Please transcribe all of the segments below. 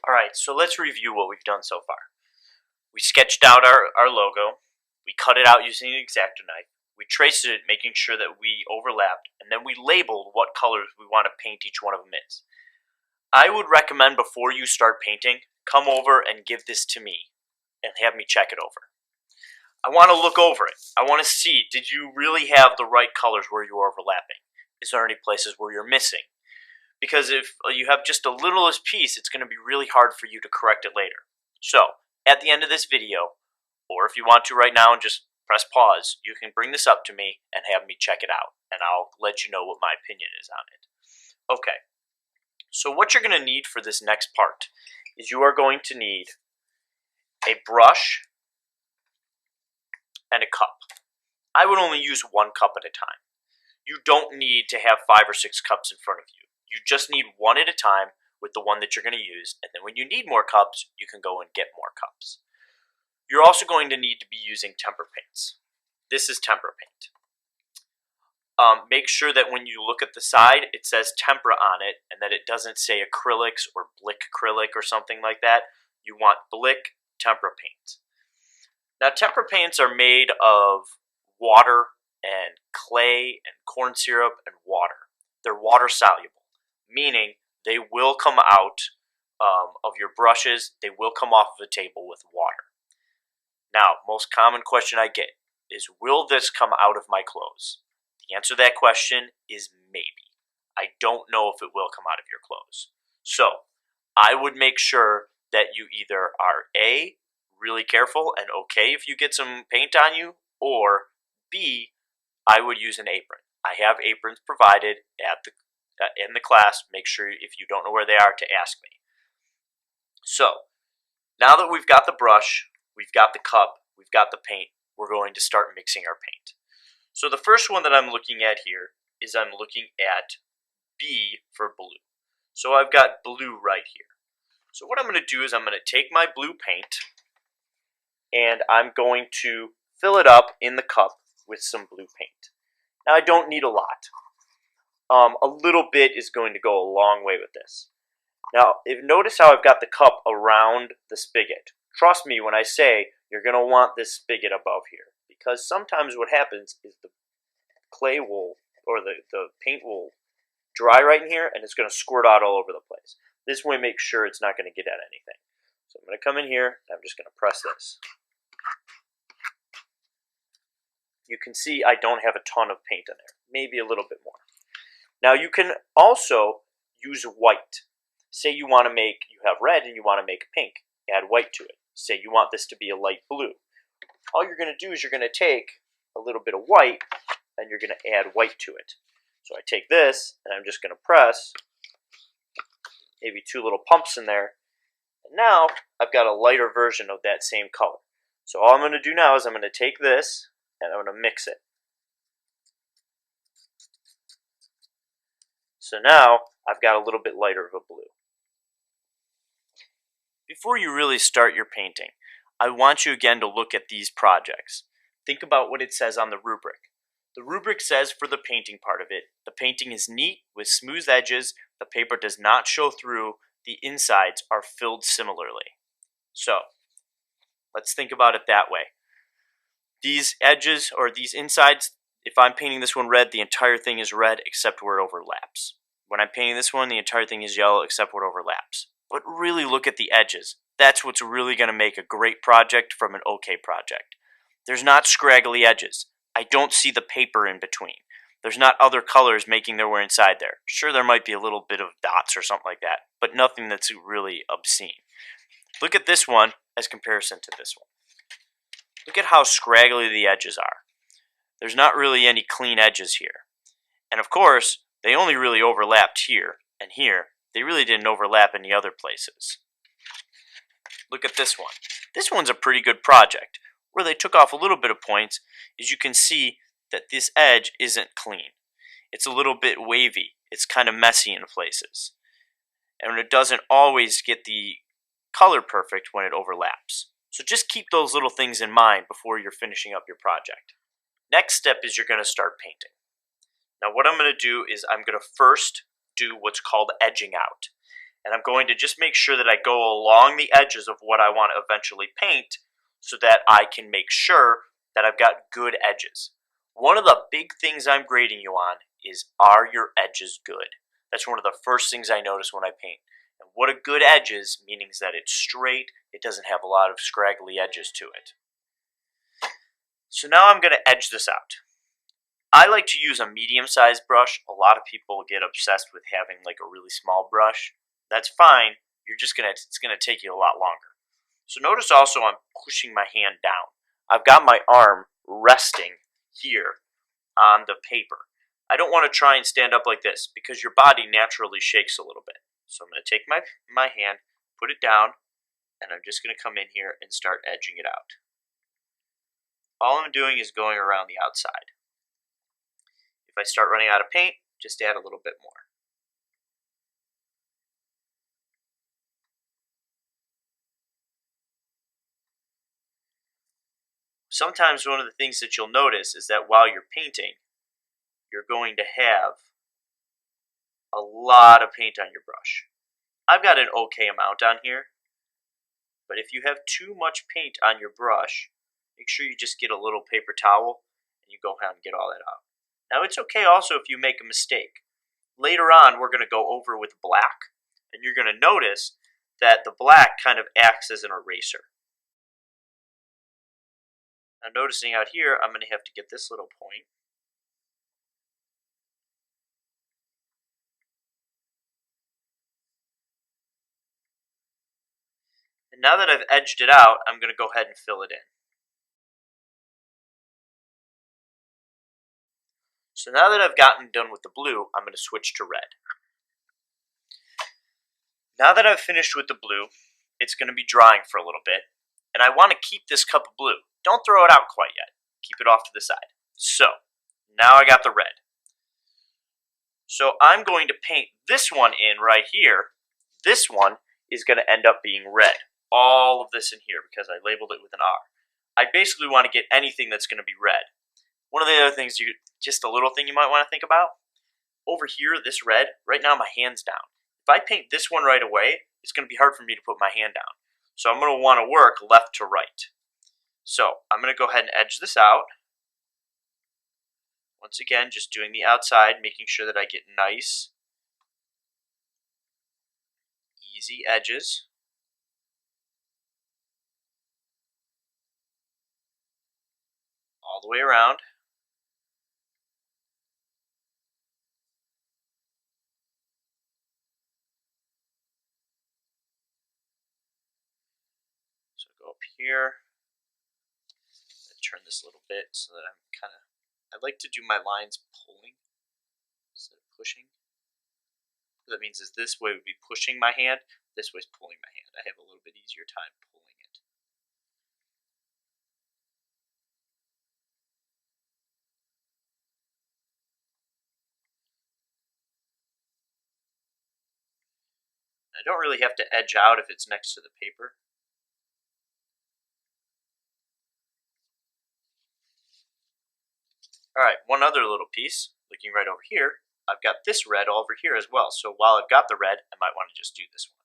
Alright, so let's review what we've done so far. We sketched out our logo, we cut it out using an X-Acto knife, we traced it making sure that we overlapped, and then we labeled what colors we want to paint each one of them in. I would recommend before you start painting, come over and give this to me and have me check it over. I want to look over it. I want to see, did you really have the right colors where you are overlapping? Is there any places where you're missing? Because if you have just a littlest piece, it's going to be really hard for you to correct it later. So, at the end of this video, or if you want to right now and just press pause, you can bring this up to me and have me check it out, and I'll let you know what my opinion is on it. Okay, so what you're going to need for this next part is you are going to need a brush and a cup. I would only use one cup at a time. You don't need to have 5 or 6 cups in front of you. You just need one at a time with the one that you're going to use, and then when you need more cups, you can go and get more cups. You're also going to need to be using tempera paints. This is tempera paint. Make sure that when you look at the side, it says tempera on it, and that it doesn't say acrylics or Blick acrylic or something like that. You want Blick tempera paint. Now, tempera paints are made of water and clay and corn syrup and water. They're water soluble, meaning they will come out of your brushes, they will come off of a table with water. Now, most common question I get is, will this come out of my clothes? The answer to that question is maybe. I don't know if it will come out of your clothes. So, I would make sure that you either are A, really careful and okay if you get some paint on you, or B, I would use an apron. I have aprons provided in the class. Make sure if you don't know where they are to ask me. So, now that we've got the brush, we've got the cup, we've got the paint, we're going to start mixing our paint. So the first one that I'm looking at here is I'm looking at B for blue. So I've got blue right here. So what I'm going to do is I'm going to take my blue paint and I'm going to fill it up in the cup with some blue paint. Now I don't need a lot. A little bit is going to go a long way with this. Now, notice how I've got the cup around the spigot. Trust me when I say you're going to want this spigot above here, because sometimes what happens is the clay will, or the paint will dry right in here and it's going to squirt out all over the place. This way make sure it's not going to get at anything. So I'm going to come in here and I'm just going to press this. You can see I don't have a ton of paint in there, maybe a little bit more. Now you can also use white. Say you want to make, you have red and you want to make pink, add white to it. Say you want this to be a light blue. All you're going to do is you're going to take a little bit of white and you're going to add white to it. So I take this and I'm just going to press maybe 2 little pumps in there. And now I've got a lighter version of that same color. So all I'm going to do now is I'm going to take this and I'm going to mix it. So now I've got a little bit lighter of a blue. Before you really start your painting, I want you again to look at these projects. Think about what it says on the rubric. The rubric says for the painting part of it, the painting is neat with smooth edges, the paper does not show through, the insides are filled similarly. So, let's think about it that way. These edges, or these insides, if I'm painting this one red, the entire thing is red except where it overlaps. When I'm painting this one, the entire thing is yellow except where it overlaps. But really look at the edges. That's what's really going to make a great project from an okay project. There's not scraggly edges. I don't see the paper in between. There's not other colors making their way inside there. Sure, there might be a little bit of dots or something like that, but nothing that's really obscene. Look at this one as comparison to this one. Look at how scraggly the edges are. There's not really any clean edges here. And of course, they only really overlapped here and here. They really didn't overlap in the other places. Look at this one. This one's a pretty good project. Where they took off a little bit of points is you can see that this edge isn't clean. It's a little bit wavy. It's kind of messy in places. And it doesn't always get the color perfect when it overlaps. So just keep those little things in mind before you're finishing up your project. Next step is you're going to start painting. Now what I'm going to do is I'm going to first do what's called edging out. And I'm going to just make sure that I go along the edges of what I want to eventually paint so that I can make sure that I've got good edges. One of the big things I'm grading you on is, are your edges good? That's one of the first things I notice when I paint. And what a good edge is, meaning that it's straight, it doesn't have a lot of scraggly edges to it. So now I'm going to edge this out. I like to use a medium-sized brush. A lot of people get obsessed with having like a really small brush. That's fine. It's gonna take you a lot longer. So notice also I'm pushing my hand down. I've got my arm resting here on the paper. I don't want to try and stand up like this because your body naturally shakes a little bit. So I'm going to take my hand, put it down, and I'm just going to come in here and start edging it out. All I'm doing is going around the outside. If I start running out of paint, just add a little bit more. Sometimes one of the things that you'll notice is that while you're painting, you're going to have a lot of paint on your brush. I've got an okay amount on here, but if you have too much paint on your brush, make sure you just get a little paper towel and you go ahead and get all that out. Now it's okay also if you make a mistake. Later on we're going to go over with black, and you're going to notice that the black kind of acts as an eraser. Now noticing out here, I'm going to have to get this little point. And now that I've edged it out, I'm going to go ahead and fill it in. So now that I've gotten done with the blue, I'm going to switch to red. Now that I've finished with the blue, it's going to be drying for a little bit, and I want to keep this cup of blue. Don't throw it out quite yet. Keep it off to the side. So, now I got the red. So I'm going to paint this one in right here. This one is going to end up being red. All of this in here because I labeled it with an R. I basically want to get anything that's going to be red. One of the other things, just a little thing you might want to think about, over here, this red, right now my hand's down. If I paint this one right away, it's going to be hard for me to put my hand down. So I'm going to want to work left to right. So I'm going to go ahead and edge this out. Once again, just doing the outside, making sure that I get nice, easy edges. All the way around. So go up here, and turn this a little bit so that I'm I like to do my lines pulling instead of pushing. What that means is this way would be pushing my hand, this way is pulling my hand. I have a little bit easier time pulling it. I don't really have to edge out if it's next to the paper. Alright, one other little piece, looking right over here, I've got this red over here as well. So while I've got the red, I might want to just do this one.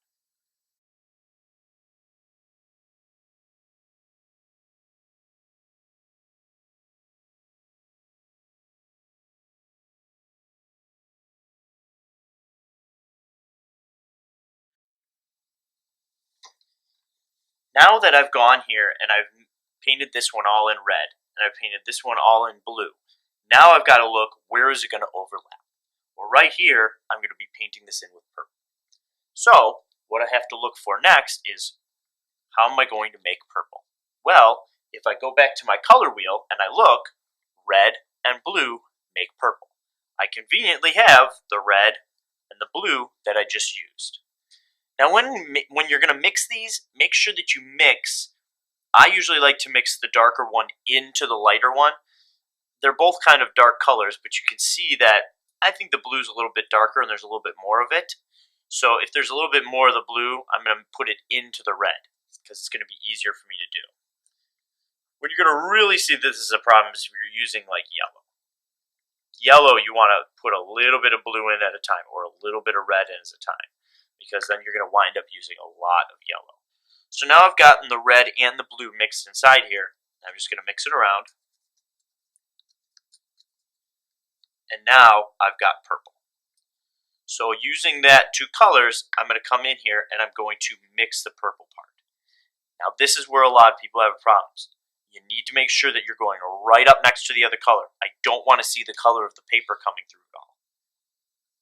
Now that I've gone here and I've painted this one all in red, and I've painted this one all in blue, now I've got to look, where is it going to overlap? Well, right here, I'm going to be painting this in with purple. So, what I have to look for next is, how am I going to make purple? Well, if I go back to my color wheel and I look, red and blue make purple. I conveniently have the red and the blue that I just used. Now when you're going to mix these, make sure that you mix, I usually like to mix the darker one into the lighter one. They're both kind of dark colors, but you can see that I think the blue's a little bit darker and there's a little bit more of it. So if there's a little bit more of the blue, I'm going to put it into the red because it's going to be easier for me to do. When you're going to really see this as a problem is if you're using like yellow. Yellow, you want to put a little bit of blue in at a time or a little bit of red in at a time. because then you're going to wind up using a lot of yellow. So now I've gotten the red and the blue mixed inside here. I'm just going to mix it around. And now I've got purple. So using that two colors, I'm going to come in here and I'm going to mix the purple part. Now this is where a lot of people have problems. You need to make sure that you're going right up next to the other color. I don't want to see the color of the paper coming through at all.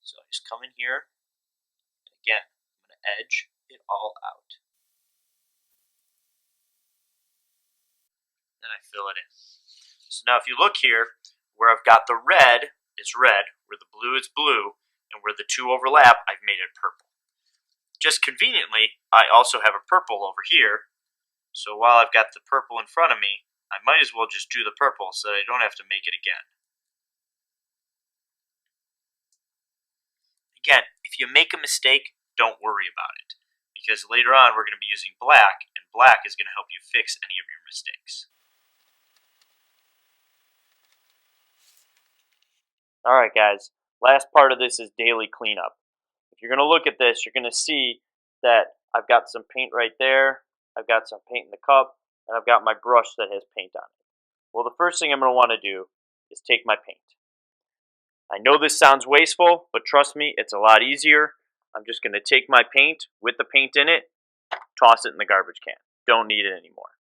So I just come in here. And again, I'm going to edge it all out. And I fill it in. So now if you look here, where I've got the red, it's red, where the blue is blue, and where the two overlap, I've made it purple. Just conveniently, I also have a purple over here, so while I've got the purple in front of me, I might as well just do the purple so that I don't have to make it again. Again, if you make a mistake, don't worry about it, because later on we're going to be using black, and black is going to help you fix any of your mistakes. Alright guys, last part of this is daily cleanup. If you're going to look at this, you're going to see that I've got some paint right there, I've got some paint in the cup, and I've got my brush that has paint on it. Well, the first thing I'm going to want to do is take my paint. I know this sounds wasteful, but trust me, it's a lot easier. I'm just going to take my paint with the paint in it, toss it in the garbage can. Don't need it anymore.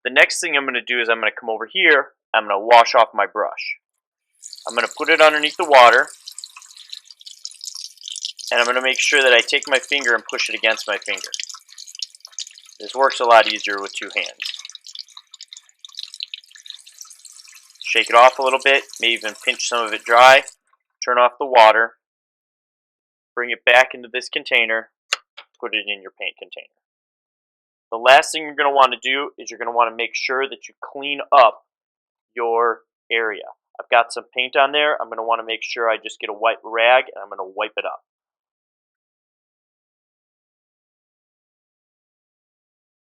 The next thing I'm going to do is I'm going to come over here, I'm going to wash off my brush. I'm going to put it underneath the water, and I'm going to make sure that I take my finger and push it against my finger. This works a lot easier with two hands. Shake it off a little bit, maybe even pinch some of it dry, turn off the water, bring it back into this container, put it in your paint container. The last thing you're going to want to do is you're going to want to make sure that you clean up your area. I've got some paint on there. I'm going to want to make sure I just get a wet rag and I'm going to wipe it up.